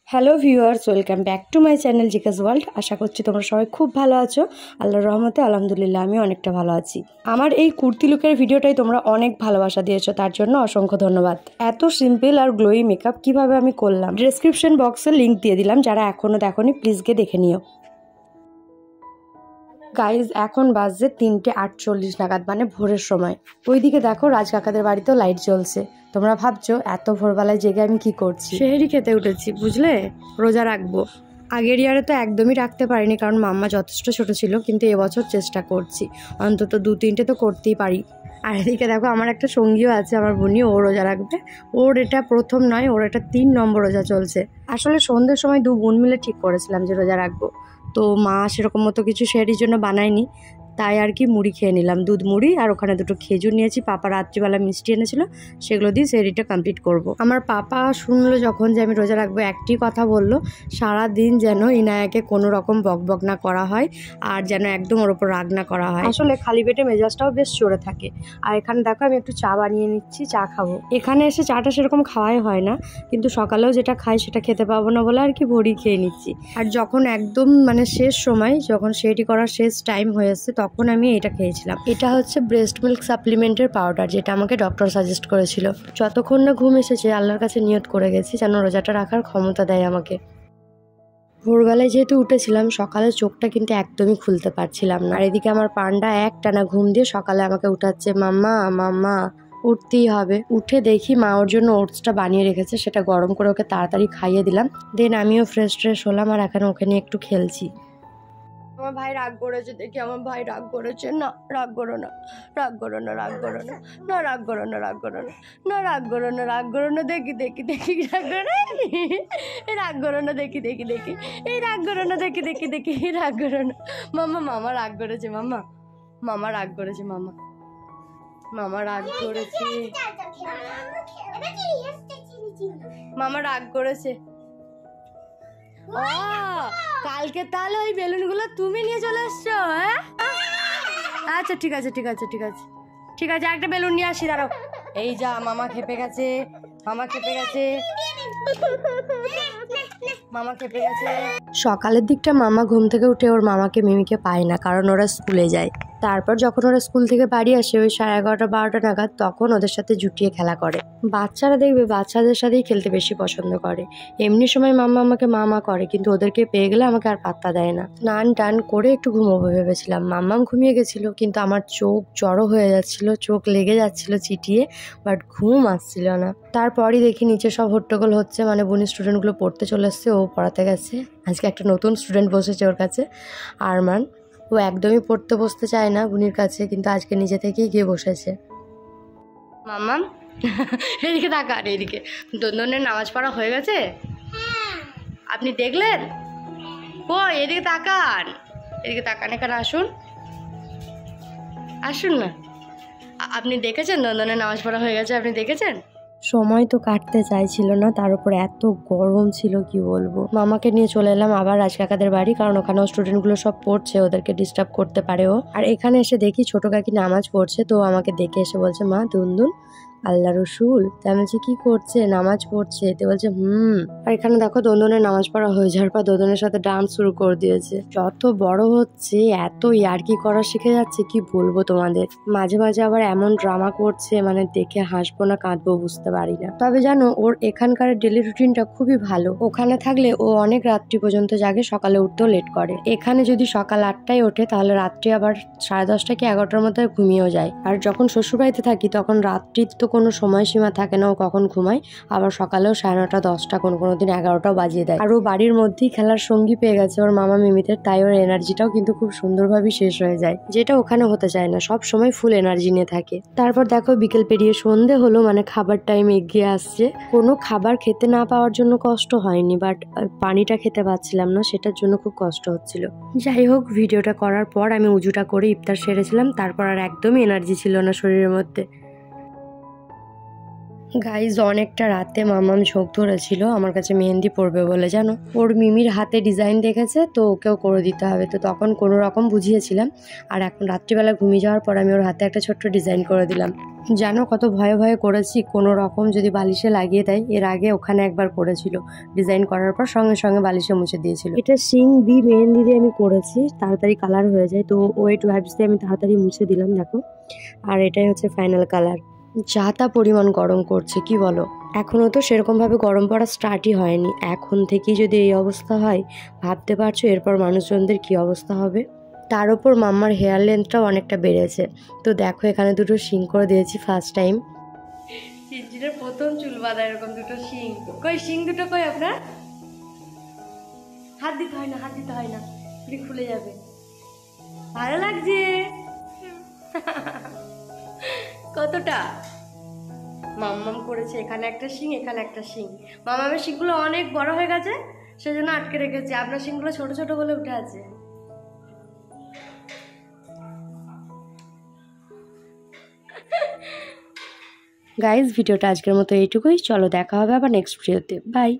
Hello viewers, welcome back to my channel জিকাস world. আশা করছি তোমরা সবাই খুব ভালো আছো। আল্লাহর রহমতে আলহামদুলিল্লাহ আমি অনেকটা ভালো আছি। আমার এই কুর্তি লুকের ভিডিওটাই তোমরা অনেক ভালোবাসা দিয়েছো, তার জন্য অসংখ্য ধন্যবাদ। এত সিম্পল আর গ্লোয়ি মেকআপ কিভাবে আমি করলাম ডেসক্রিপশন বক্সে লিঙ্ক দিয়ে দিলাম, যারা এখনও দেখোনি প্লিজ গিয়ে দেখে নিও। গাইজ এখন বাজছে 3:48 নাগাদ, মানে ভোরের সময়। ওইদিকে দেখো রাজ কাকাদের বাড়িতেও লাইট জ্বলছে। তোমরা ভাবছো এত ভোরবেলায় জেগে আমি কি করছি? সেহেরি খেতে উঠেছি, বুঝলে, রোজা রাখবো। আগের ইয়ারে তো একদমই রাখতে পারিনি, কারণ মাম্মা যথেষ্ট ছোট ছিল, কিন্তু এবছর চেষ্টা করছি অন্তত 2-3টে তো করতেই পারি। আর এদিকে দেখো আমার একটা সঙ্গীও আছে, আমার বোনই, ও রোজা রাখবে। ওর এটা প্রথম নয়, ওর এটা 3 নম্বর রোজা চলছে। আসলে সন্ধ্যের সময় 2 বোন মিলে ঠিক করেছিলাম যে রোজা রাখবো, তো মা সেরকম মতো কিছু সেহরির জন্য বানায়নি, তাই আর কি মুড়ি খেয়ে নিলাম, দুধ মুড়ি, আর ওখানে 2টো খেজুর নিয়েছি। পাপা রাত্রিবেলা মিষ্টি এনেছিল, সেগুলো দিয়ে সেহরিটা কমপ্লিট করব। আমার পাপা শুনলো যখন যে আমি রোজা রাখবো, একটি কথা বললো, সারাদিন যেন ইনায়াকে কোনো রকম বকবক না করা হয়, আর যেন একদম ওর ওপর রাগ না করা হয়। আসলে খালি পেটে মেজাজটাও বেশ চড়ে থাকে। আর এখানে দেখো আমি একটু চা বানিয়ে নিচ্ছি, চা খাবো। এখানে এসে চাটা সেরকম খাওয়াই হয় না, কিন্তু সকালেও যেটা খাই সেটা খেতে পাবো না বলে আর কি ভরি খেয়ে নিচ্ছি। আর যখন একদম মানে শেষ সময়, যখন সেহরি করার শেষ টাইম হয়েছে, তখন আমি এটা খেয়েছিলাম। এটা হচ্ছে ব্রেস্ট মিল্ক সাপ্লিমেন্টের পাউডার, যেটা আমাকে ডক্টর সাজেস্ট করেছিল। যতক্ষণ না ঘুম এসেছে আল্লাহর কাছে নিয়ত করে গেছি যেন রোজাটা রাখার ক্ষমতা দেয় আমাকে। ভোরবেলায় যেহেতু উঠেছিলাম, সকালে চোখটা কিন্তু একদমই খুলতে পারছিলাম না। আর এদিকে আমার পান্ডা একটানা ঘুম দিয়ে সকালে আমাকে উঠাচ্ছে, মাম্মা মাম্মা, উঠতেই হবে। উঠে দেখি মা ওর জন্য ওটসটা বানিয়ে রেখেছে, সেটা গরম করে ওকে তাড়াতাড়ি খাইয়ে দিলাম। দেন আমিও ফ্রেশ হলাম, আর এখন ওকে নিয়ে একটু খেলছি। আমার ভাই রাগ করেছে, দেখি আমার ভাই রাগ করেছে। না রাগ করো না, রাগ করো না, রাগ করো না, না রাগ করো না, রাগ করো না, না রাগ করো না, রাগ করো না, দেখি দেখি দেখি রাগ করো না, রাগ করো না, দেখি দেখি দেখি, এই রাগ করো না, দেখি দেখি দেখি, রাগ করো না। মামা মামা রাগ করেছে, মামা মামা রাগ করেছে, মামা মামা রাগ করেছে, মামা রাগ করেছে। কালকে তাহলে ওই বেলুনগুলো তুমি নিয়ে চলে এসছো? হ্যাঁ, আচ্ছা ঠিক আছে ঠিক আছে ঠিক আছে ঠিক আছে, একটা বেলুন নিয়ে আসি, দাঁড়াও। এই যা, মামা খেপে গেছে, মামা খেপে গেছে, মামা খেপে গেছে। সকালের দিকটা মামা ঘুম থেকে উঠে ওর মামাকে মিমিকে পায় না, কারণ ওরা স্কুলে যায়। তারপর যখন ওরা স্কুল থেকে বাড়ি আসে ওই 11:30-12টা নাগাদ, তখন ওদের সাথে জুটিয়ে খেলা করে। বাচ্চারা দেখবে বাচ্চাদের সাথেই খেলতে বেশি পছন্দ করে। এমনি সময় মাম্মা আমাকে মামা করে, কিন্তু ওদেরকে পেয়ে গেলে আমাকে আর পাত্তা দেয় না। স্নান টান করে একটু ঘুমোবো ভেবেছিলাম, মাম্মাম ঘুমিয়ে গেছিল, কিন্তু আমার চোখ জড়ো হয়ে যাচ্ছিল, চোখ লেগে যাচ্ছিল চিটিয়ে, বাট ঘুম আসছিল না। তারপরই দেখি নিচে সব হট্টগোল হচ্ছে, মানে বুনি স্টুডেন্টগুলো পড়তে চলে এসছে, ও পড়াতে গেছে। আজকে একটা নতুন স্টুডেন্ট বসেছে ওর কাছে, আরমান। ও একদমই পড়তে বসতে চায় না বুনির কাছে, কিন্তু আজকে নিজে থেকেই গিয়ে বসেছে। মাম্মাম এদিকে তাকান, এদিকে দন্দনের নামাজ পড়া হয়ে গেছে? আপনি দেখলেন? ও এদিকে তাকান, এদিকে তাকান, এখানে আসুন, আসুন না। আপনি দেখেছেন দন্দনের নামাজ পড়া হয়ে গেছে? আপনি দেখেছেন? সময় তো কাটতে চাইছিল না, তার উপর এত গরম ছিল কি বলবো। মামাকে নিয়ে চলে এলাম আবার রাজ কাকাদের বাড়ি, কারণ ওখানেও স্টুডেন্টগুলো সব পড়ছে, ওদেরকে ডিস্টার্ব করতে পারে ও। আর এখানে এসে দেখি ছোট কাকি নামাজ পড়ছে, তো আমাকে দেখে এসে বলছে, মা দুনদুন আল্লাহ রসুল। তাই বলছি কি করছে? নামাজ পড়ছে। তো বলছে আর এখানে দেখো দন্দনের নামাজ পড়া হয়ে যাওয়ার পর দন্দনের সাথে ডান্স শুরু করে দিয়েছে। যত বড় হচ্ছে এত ইয়ার্কি করা শিখে যাচ্ছে, কি বলবো তোমাদের। মাঝে মাঝে আবার এমন ড্রামা করছে, মানে দেখে হাসবো না কাঁদবো বুঝতে পারি না। তবে জানো, ওর এখানকার ডেলি রুটিনটা খুবই ভালো। ওখানে থাকলে ও অনেক রাত্রি পর্যন্ত জাগে, সকালে উঠতেও লেট করে। এখানে যদি সকাল 8টায় ওঠে, তাহলে রাত্রি আবার 10:30 কি 11টার মধ্যে ঘুমিয়েও যায়। আর যখন শ্বশুরবাড়িতে থাকি তখন রাত্রি তো কোনো সময়সীমা থাকে না, ও কখন ঘুমায়। আবার সকালেও 9:30 10টা, কোনো দিন 11টাও বাজিয়ে দেয়। আর ও বাড়ির মধ্যেই খেলার সঙ্গী পেয়ে গেছে ওর মামা মিমিদের, তাই ওর এনার্জিটাও কিন্তু খুব সুন্দরভাবে শেষ হয়ে যায়, যেটা ওখানে হতে চায় না, সব সময় ফুল এনার্জি নিয়ে থাকে। তারপর দেখো বিকেল পেরিয়ে সন্ধে হলো, মানে খাবার টাইম এগিয়ে আসছে। কোনো খাবার খেতে না পাওয়ার জন্য কষ্ট হয়নি, বাট পানিটা খেতে পাচ্ছিলাম না, সেটার জন্য খুব কষ্ট হচ্ছিল। যাই হোক, ভিডিওটা করার পর আমি উজুটা করে ইফতার সেরেছিলাম, তারপর আর একদমই এনার্জি ছিল না শরীরের মধ্যে। গাইজ অনেকটা রাতে মামাম ঝোঁক ধরেছিল আমার কাছে মেহেন্দি পরবে বলে, জানো, ওর মিমির হাতে ডিজাইন দেখেছে, তো ওকেও করে দিতে হবে। তো তখন কোনো রকম বুঝিয়েছিলাম, আর এখন রাত্রিবেলা ঘুমিয়ে যাওয়ার পর আমি ওর হাতে একটা ছোট্ট ডিজাইন করে দিলাম। জানো কত ভয়ে ভয়ে করেছি, কোনো রকম যদি বালিশে লাগিয়ে দেয়। এর আগে ওখানে একবার করেছিল, ডিজাইন করার পর সঙ্গে সঙ্গে বালিশে মুছে দিয়েছিল। এটা শিং বি মেহেন্দি দিয়ে আমি করেছি, তাড়াতাড়ি কালার হয়ে যায়, তো ওয়েট ওয়াইপস দিয়ে আমি তাড়াতাড়ি মুছে দিলাম দেখো। আর এটাই হচ্ছে ফাইনাল কালার। যা তা পরিমাণ গরম করছে, কি বলো? এখনও তো সেরকমভাবে গরম পড়া স্টার্টই হয়নি, এখন থেকেই যদি এই অবস্থা হয় ভাবতে পারছো এরপর মানুষজনদের কি অবস্থা হবে। তার উপর মাম্মার হেয়ার লেন্থটাও অনেকটা বেড়েছে। তো দেখো এখানে দুটো শিং করে দিয়েছি ফার্স্ট টাইম। চিনচিনের প্রথম চুল বাঁধা এরকম দুটো শিং। কই শিং দুটো কই আপনার? হাত দিতে হয় না, হাত দিতে হয় না, খুলে যাবে। ভালো লাগছে কতটা? মাম্মাম করেছে এখানে একটা শিং, এখানে একটা শিং। মাম্মামের শিংগুলো অনেক বড় হয়ে গেছে, সেজন্য আটকে রেখেছি। আপনার শিংগুলো ছোট ছোট বলে উঠে আছে। গাইজ ভিডিওটা আজকের মতো এইটুকুই, চলো দেখা হবে আবার নেক্সট ভিডিওতে, বাই।